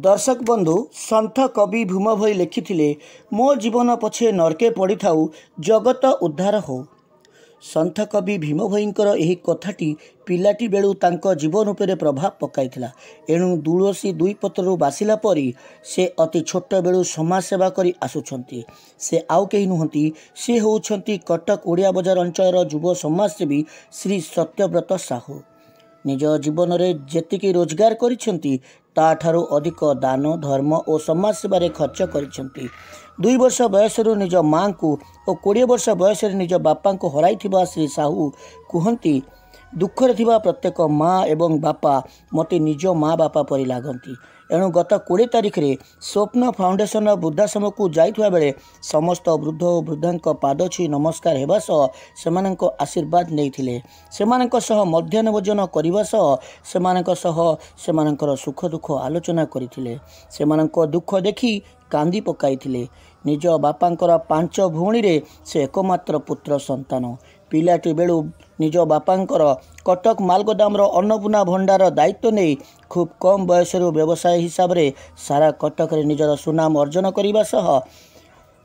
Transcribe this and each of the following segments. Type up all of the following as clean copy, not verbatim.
दर्शक बंधु सन्थ कवि भीम भोई लिखिथिले मो जीवन पछे नरके पड़ी थाउ जगत उद्धार हो। सन्थ कवि भीम भोईंकर एही कथाटी पिलाटी बेलू तांको जीवन उपरे प्रभाव पकाइथिला। एणु तुलसी दुई पत्रु बासिला परी से अति छोट बेलू समाज सेवा करी आसुछंती। से आउ केही नुहंती, से होउछंती कटक ओडिया बजार अंचलर युव समाजसेवी श्री सत्यव्रत साहू। निज जीवन में जेतिकी रोजगार करिसेंती ताठारु अधिक दान धर्म और समाज सेवारे खर्च करिसेंती। 2 वर्ष बयस निज माँ को और 20 वर्ष बयस निज बापा को हराई श्री साहू कहती, दुखरे थिबा प्रत्येक माँ एवं बापा मते निज माँ बापा परी लागंती। एणु गत 20 तारिख में स्वप्न फाउंडेशन वृद्धाश्रम को जाइथुआ बेले समस्त वृद्ध और वृद्धा पाद छि नमस्कार हेबा सह सेमानंको आशीर्वाद नैथिले। सेमानंको सह मध्याह्न भोजन करबा सह सेमानंको सह सेमानंकर सुख दुख आलोचना करिथिले। सेमानंको दुख देखि कांदी पकाइथिले। निज बापांकर 5 भौणी रे से एकमात्र पुत्र संतान। पिलाटी बेलू निज बापांकर कटक मालगोदाम अन्नपूर्णा भंडार दायित्व नहीं खूब कम बयस व्यवसाय हिसाब रे सारा कटक रे निजर सुनाम अर्जन करने सह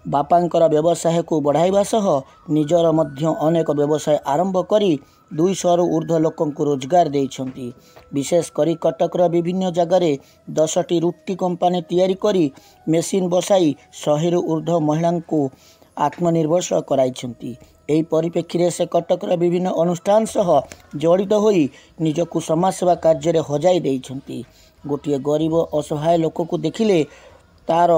बापांकर व्यवसाय को बढ़ाइबा सह निजर मध्य अनेक व्यवसाय आरंभ करी 200 रु ऊर्ध्व लोकं को रोजगार देइछंती। विशेष करी कटकर विभिन्न जगार 10टी रुटी कंपानी तैयारी करी मेसीन बसाई 100 रु ऊर्ध्व महिला को आत्मनिर्भरशील कराइछंती। एही परिप्रेक्षी से कटकर विभिन्न अनुष्ठान सह जड़ित होई निजकु समाजसेवा कार्य रे हजाई देइछंती। गोटे गरीब असहाय लोक को देखिले तार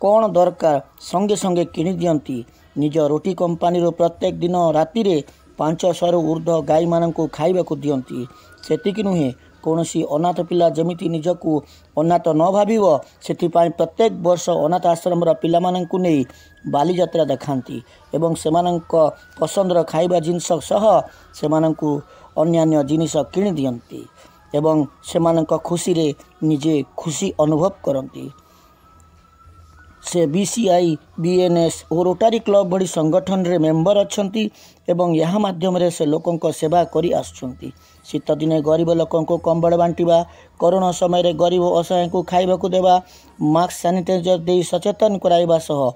कौन दरकार संगे संगे किनि दियंती। निज रोटी कंपानी रो प्रत्येक दिन राति रे 500 रु ऊर्ध्व गाई मानक खाइबा को दियंती। सेतिकी नुहे कौनसी अनाथ पिला जमिति निजकु अनाथ न भाविव सेथिपाई प्रत्येक वर्ष अनाथ आश्रम पिला मानकु नै बाली यात्रा देखांती एवं सेमानंक पसंदर खाइबा जिनस सह सेमानंकु अन्यान्य जिनिस किनि दियंती एवं सेमानंक खुशी रे निजे खुशी अनुभव करंती। से बीसीआई बीएनएस और रोटारी क्लब भली संगठन रे मेंबर अछंती एवं यह माध्यम रे से लोकन को सेवा करी आछंती। शीत दिने गरीब लोकन को कंबल बांटिबा, कोरोना समय रे गरीब असहाय को खाइबा को देबा, मास्क सैनिटाइजर दे सचेतन कराइबा सह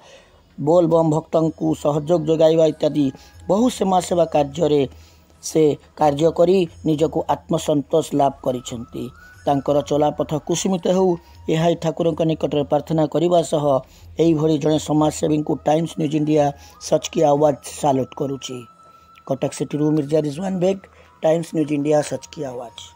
बोल बम भक्तों को सहयोग जोगाइबा इत्यादि बहु समाज सेवा कार्य रे से कार्य करी निजको आत्मसंतोष लाभ करिसेंती। तांकर चलापथ कुसुमित हो यह ठाकुर निकट में प्रार्थना करने सह यही भली जड़े समाजसेवी को टाइम्स न्यूज इंडिया सच की आवाज साल्यूट करुच्ची। Cuttack city Mirza Rizwan Beg, Times News India सच की आवाज।